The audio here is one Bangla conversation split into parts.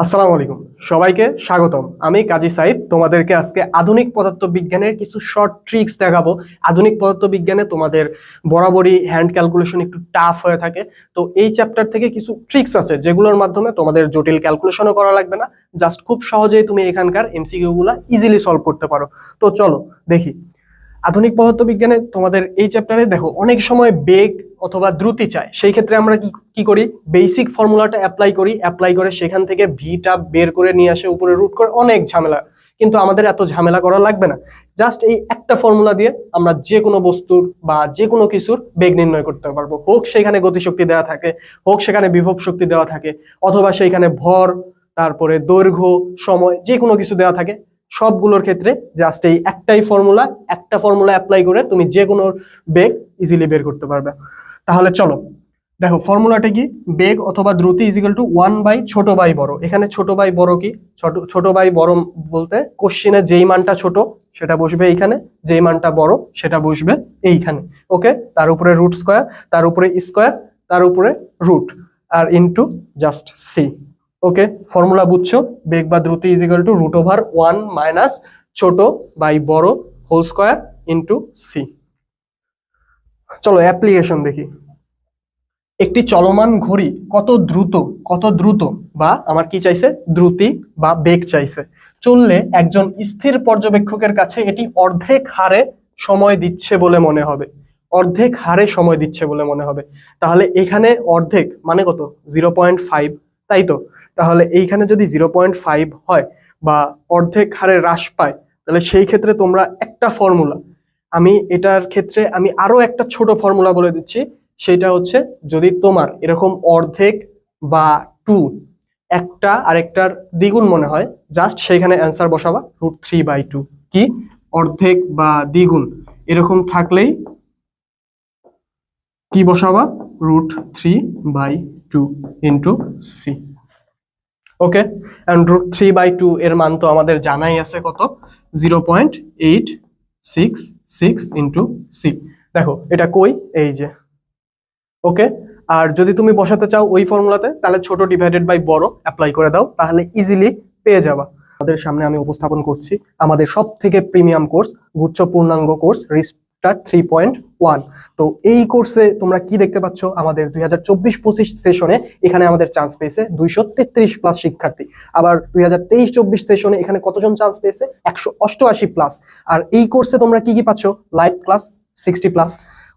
আসসালামু আলাইকুম, সবাইকে স্বাগতম। আমি কাজী সাইফ তোমাদেরকে আজকে আধুনিক পদার্থবিজ্ঞানের কিছু শর্ট ট্রিক্স দেখাবো। আধুনিক পদার্থবিজ্ঞানে তোমাদের বরাবরই হ্যান্ড ক্যালকুলেশন একটু টাফ হয়ে থাকে। তো এই চ্যাপ্টার থেকে কিছু ট্রিক্স আছে যেগুলোর মাধ্যমে তোমাদের জটিল ক্যালকুলেশনও করা লাগবে না, জাস্ট খুব সহজেই তুমি এখানকার এমসিকিউ গুলা ইজিলি সলভ করতে পারো। তো চলো দেখি। আধুনিক পদার্থবিজ্ঞানে তোমাদের এই চ্যাপ্টারে দেখো অনেক সময় বেগ অথবা দ্রুতি চায়, সেই ক্ষেত্রে আমরা কি কি করি, বেসিক ফর্মুলাটা অ্যাপ্লাই করে সেখান থেকে ভিটা বের করে নিয়ে আসে উপরে রুট করে, অনেক ঝামেলা। কিন্তু আমাদের এত ঝামেলা করা লাগবে না, জাস্ট এই একটা ফর্মুলা দিয়ে আমরা যে কোনো বস্তুর বা যে কোনো কিছুর বেগ নির্ণয় করতে পারবো। হোক সেখানে গতিশক্তি দেওয়া থাকে, হোক সেখানে বিভব শক্তি দেওয়া থাকে, অথবা সেইখানে ভর, তারপরে দৈর্ঘ্য, সময়, যে কোনো কিছু দেওয়া থাকে। সবগুলোর ক্ষেত্রে জাস্ট এই একটা ফর্মুলা অ্যাপ্লাই করে তুমি যে কোনো বেগ ইজিলি বের করতে পারবে। তাহলে চলো দেখো ফর্মুলাটা কি, বেগ অথবা দ্রুতি ইজিক্যাল টু 1/, ছোট বাই বড়। এখানে ছোট বাই বড় কি, ছোট বাই বড় বলতে কোশ্চেনে যেই মানটা ছোট সেটা বসবে এইখানে, যেই মানটা বড় সেটা বসবে এইখানে। ওকে, তার উপরে রুট স্কোয়ার, তার উপরে স্কোয়ার, তার উপরে রুট, আর ইনটু জাস্ট সি। ওকে, ফর্মুলা বুঝছো, বেগ বা দ্রুতি ইজিক্যাল টু √1 মাইনাস ছোট বাই বড় হোল স্কোয়ার ইনটু সি। চলো অ্যাপ্লিকেশন দেখি। একটি চলমান ঘড়ি কত দ্রুত বা আমার কি চাইছে, দ্রুতি বা বেগ চাইছে, চললে একজন স্থির পর্যবেক্ষকের কাছে এটি অর্ধেক হারে সময় দিচ্ছে বলে মনে হবে। অর্ধেক হারে সময় দিচ্ছে বলে মনে হবে। তাহলে এখানে অর্ধেক মানে কত, 0.5, তাই তো? তাহলে এইখানে যদি 0.5 হয় বা অর্ধেক হারে হ্রাস পায়, তাহলে সেই ক্ষেত্রে তোমরা একটা ফর্মুলা, আমি এটার ক্ষেত্রে আমি আরো একটা ছোট ফর্মুলা বলে দিচ্ছি। সেটা হচ্ছে, যদি তোমার এরকম অর্ধেক বা 2 একটা আরেকটার দ্বিগুণ মনে হয়, জাস্ট সেইখানে অ্যান্সার বসাবা √3/2। কি, অর্ধেক বা দ্বিগুণ এরকম থাকলেই কি বসাবা, √3/2 ইন্টু সি। ওকে, এন্ড √3/2 এর মান তো আমাদের জানাই আছে কত, 0.866 ইন্টু সি। দেখো এটা কই, এই যে। ওকে, আর যদি তুমি বসাতে চাও ওই ফর্মুলাতে, তাহলে ছোট ডিভাইডেড বাই বড় অ্যাপ্লাই করে দাও, তাহলে ইজিলি পেয়ে যাবা। আমাদের সামনে আমি উপস্থাপন করছি আমাদের সব থেকে প্রিমিয়াম কোর্স, গুচ্ছ পূর্ণাঙ্গ কোর্স রিস্টার্ট 3.1। তো এই কোর্সে তোমরা কি দেখতে পাচ্ছ, আমাদের 2024-25 সেশনে এখানে আমাদের চান্স পেয়েছে 233+ শিক্ষার্থী। আবার 2023-24 সেশনে এখানে কতজন চান্স পেয়েছে, 188+। আর এই কোর্সে তোমরা কি কি পাচ্ছ, লাইভ ক্লাস 60+,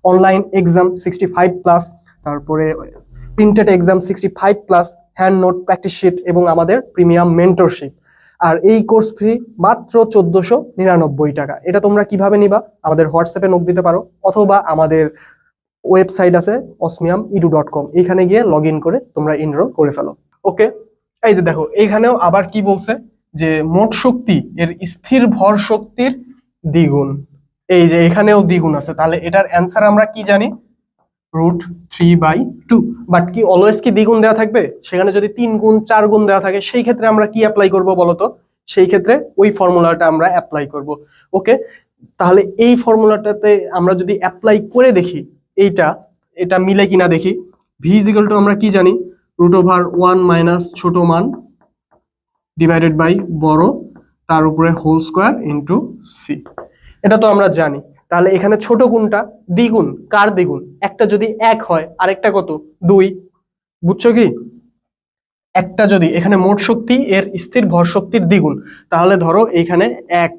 অনলাইন এক্সাম 65+, তারপরে printed exam 65+, hand note, practice sheet এবং আমাদের প্রিমিয়াম মেন্টরশিপ। আর এই কোর্স ফি মাত্র 1499 টাকা। এটা তোমরা কিভাবে নিবা, আমাদের হোয়াটসঅ্যাপে নক দিতে পারো, অথবা আমাদের ওয়েবসাইট আছে osmiumedu.com, এখানে গিয়ে লগ ইন করে তোমরা এনরোল করে ফেলো। ওকে, এই যে দেখো এইখানেও আবার কি বলছে, যে মোট শক্তি এর স্থির ভর শক্তির দ্বিগুণ। এই যে এখানেও দ্বিগুণ আছে, তাহলে এটার অ্যান্সার আমরা কি জানি, √3/2। বাট কি অলওয়েজ কি দ্বিগুণ দেওয়া থাকবে, সেখানে যদি 3 গুণ 4 গুণ দেওয়া থাকে, সেই ক্ষেত্রে আমরা কি অ্যাপ্লাই করব বলতো, সেই ক্ষেত্রে ওই ফর্মুলাটা আমরা অ্যাপ্লাই করব। ওকে, তাহলে এই ফর্মুলাটাতে আমরা যদি অ্যাপ্লাই করে দেখি এটা মিলে কিনা দেখি। ভি ইজিক্যাল টু আমরা কি জানি, √1 মাইনাস ছোট মান ডিভাইডেড বাই বড়, তার উপরে হোল স্কোয়ার ইন্টু সি। এটা তো আমরা জানি। তাহলে এখানে ছোট কোনটা, দ্বিগুণ, কার দ্বিগুণ, একটা যদি 1 হয় আরেকটা কত, 2। বুঝছো কি, একটা যদি এখানে মোট শক্তি এর স্থির ভর শক্তির দ্বিগুণ, তাহলে ধরো এইখানে 1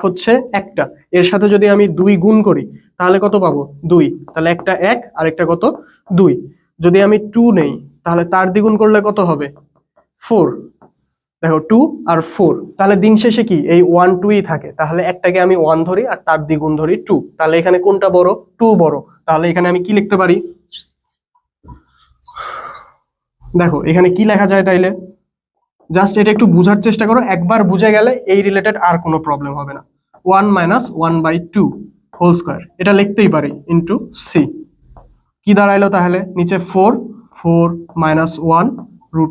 হচ্ছে একটা, এর সাথে যদি আমি 2 গুণ করি তাহলে কত পাবো, 2। তাহলে একটা 1 আরেকটা কত, 2। যদি আমি 2 নেই তাহলে তার দ্বিগুণ করলে কত হবে, 4। দেখো 2 আর 4, তাহলে দিন শেষে কি এই 1 2ই থাকে। তাহলে একটাকে আমি 1 ধরি আর তার দ্বিগুণ ধরি 2, তাহলে এখানে কোনটা বড়, 2 বড়। তাহলে এখানে আমি কি লিখতে পারি, দেখো এখানে কি লেখা যায়, তাইলে জাস্ট এটা একটু বুঝার চেষ্টা করো, একবার বুঝে গেলে এই রিলেটেড আর কোনো প্রবলেম হবে না। 1 মাইনাস 1/2 হোল স্কোয়ার, এটা লিখতেই পারি ইন্টু সি। কি দাঁড়াইলো তাহলে, নিচে 4 মাইনাস 1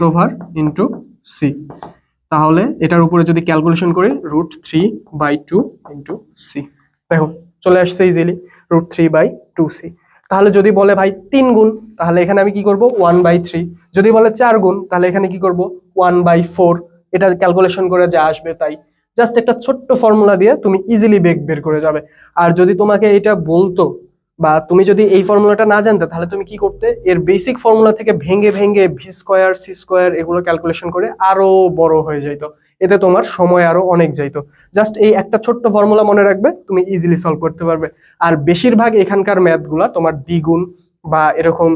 √ওভার ইন্টু সি। তাহলে এটার উপরে যদি ক্যালকুলেশন করি, √3/2 ইন্টু সি। দেখো চলে আসছে ইজিলি √3/2 সি। তাহলে যদি বলে ভাই 3 গুণ, তাহলে এখানে আমি কি করব, 1/3। যদি বলে 4 গুণ, তাহলে এখানে কি করব, 1/4, এটা ক্যালকুলেশন করে যা আসবে তাই। জাস্ট একটা ছোট্ট ফর্মুলা দিয়ে তুমি ইজিলি বেগ বের করে যাবে। আর যদি তোমাকে এটা বলতো বা তুমি যদি এই ফর্মুলাটা না জানতে, তাহলে তুমি কি করতে, এর বেসিক ফর্মুলা থেকে ভেঙে ভেঙে ভি স্কোয়ার, সি স্কোয়ার এগুলো ক্যালকুলেশন করে আরো বড় হয়ে যাইতো, এতে তোমার সময় আরো অনেক যাইতো। জাস্ট এই একটা ছোট্ট ফর্মুলা মনে রাখবে, তুমি ইজিলি সলভ করতে পারবে। আর বেশিরভাগ এখানকার ম্যাথ গুলা তোমার দ্বিগুণ বা এরকম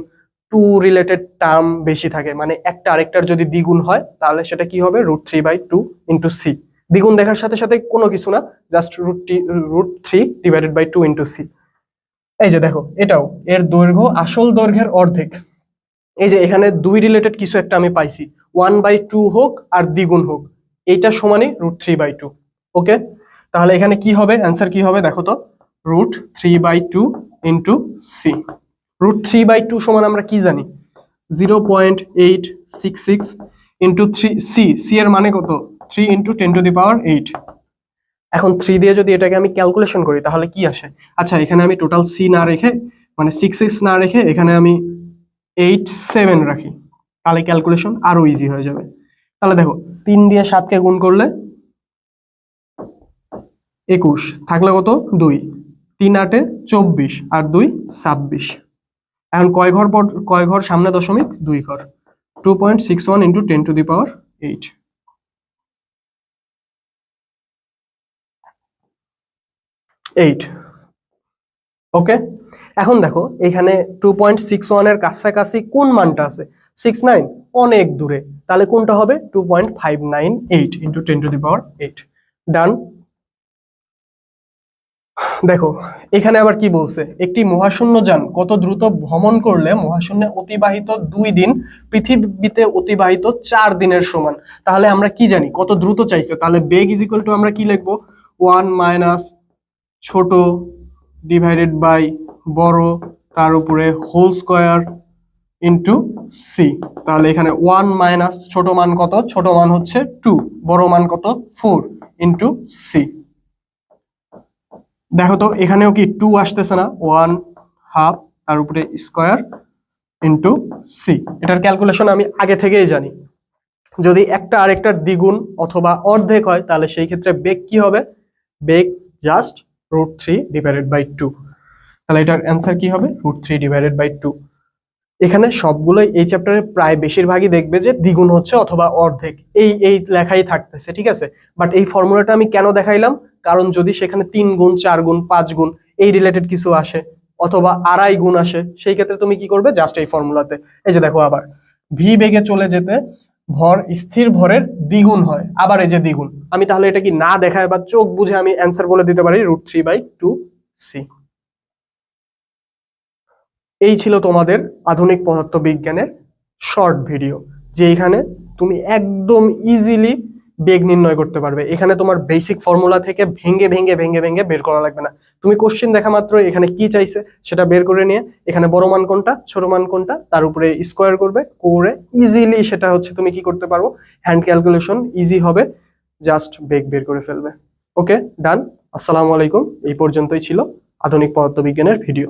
টু রিলেটেড টার্ম বেশি থাকে, মানে একটা আরেকটার যদি দ্বিগুণ হয় তাহলে সেটা কি হবে, √3/2 ইন্টু সি। দ্বিগুণ দেখার সাথে সাথে কোনো কিছু না, জাস্ট √3/2 ইন্টু সি। এই যে দেখো, এটাও এর দৈর্ঘ্য আসল দৈর্ঘ্যের অর্ধেক। এই যে এখানে 2 রিলেটেড কিছু একটা আমি পাইছি, 1/2 হোক আর দ্বিগুণ হোক, এইটা সমানই √3/2। ওকে, তাহলে এখানে কি হবে, অ্যান্সার কি হবে দেখো তো, √3/2 ইন্টু সি। √3/2 সমান আমরা কি জানি, 0.866 ইন্টু 3 সি। সি এর মানে কত, 3 ইন্টু 10⁸। এখন 3 দিয়ে যদি এটাকে আমি ক্যালকুলেশন করি তাহলে কি আসে, আচ্ছা এখানে আমি টোটাল সি না রেখে, মানে 6 না রেখে এখানে আমি 7 রাখি, তাহলে ক্যালকুলেশন আরো ইজি হয়ে যাবে। তাহলে দেখো, 3 দিয়ে 7কে গুণ করলে 21, থাকলে কত 2, 3 8 24 আর 2 26। এখন কয় ঘর সামনে দশমিক, 2 ঘর, 2.61 ইন্টু 10⁸। 8। ওকে, এখন দেখো এখানে 2.61 এর কাছাকাছি কোন মানটা আছে, 69, অনেক দূরে, তাহলে কোনটা হবে, 2.598 ইন্টু 10⁸। ডান। দেখো এখানে আবার কি বলছে, একটি মহাশূন্য যান কত দ্রুত ভ্রমণ করলে মহাশূন্যে অতিবাহিত 2 দিন পৃথিবীতে অতিবাহিত 4 দিনের সমান। তাহলে আমরা কি জানি, কত দ্রুত চাইছে, তাহলে বেগ ইজ ইকুয়াল টু আমরা কি লিখবো, 1 মাইনাস ছোট ডিভাইডেড বাই বড় তার উপরে হোল স্কোয়ার ইন্টু সি। তাহলে এখানে 1 মাইনাস ছোট মান কত, ছোট মান হচ্ছে 2, বড় মান কত 4 ইন্টু সি। দেখো তো এখানেও কি 2 আসতেছে না, 1/2 তার উপরে স্কোয়ার ইন্টু সি। এটার ক্যালকুলেশন আমি আগে থেকেই জানি, যদি একটা আরেকটার দ্বিগুণ অথবা অর্ধেক হয় তাহলে সেই ক্ষেত্রে বেগ কি হবে, বেগ জাস্ট √3/2। তাহলে এটার অ্যান্সার কি হবে, √3/2। এখানে সবগুলোই এই চ্যাপ্টারে প্রায় বেশিরভাগই দেখবে যে দ্বিগুণ হচ্ছে অথবা অর্ধেক, এই এই লেখাই থাকতেছে, ঠিক আছে। বাট এই ফর্মুলাটা আমি কেন দেখাইলাম, কারণ যদি সেখানে 3 গুণ 4 গুণ 5 গুণ এই রিলেটেড কিছু আসে অথবা আড়াই গুণ আসে, সেই ক্ষেত্রে তুমি কি করবে, জাস্ট এই ফর্মুলাতে, এই যে দেখো আবার ভি বেগে চলে যেতে ভর স্থির ভরের দ্বিগুণ হয়, আবার এই যে দ্বিগুণ, আমি তাহলে এটা কি না দেখায় বা চোখ বুঝে আমি অ্যান্সার বলে দিতে পারি √3/2 সি। এই ছিল তোমাদের আধুনিক পদার্থবিজ্ঞানের শর্ট ভিডিও, যে এখানে তুমি একদম ইজিলি বেগ নির্ণয় করতে পারবে। এখানে তোমার বেসিক ফর্মুলা থেকে ভেঙে ভেঙে ভেঙে ভেঙে বের করা লাগবে না, তুমি কোশ্চেন দেখা মাত্র এখানে কি চাইছে সেটা বের করে নিয়ে এখানে বড় মান কোনটা ছোট মান কোনটা তার উপরে স্কোয়ার করবে, করে ইজিলি সেটা হচ্ছে তুমি কি করতে পারবো, হ্যান্ড ক্যালকুলেশন ইজি হবে, জাস্ট বেগ বের করে ফেলবে। ওকে, ডান। আসসালামু আলাইকুম, এই পর্যন্তই ছিল আধুনিক পদার্থবিজ্ঞানের ভিডিও।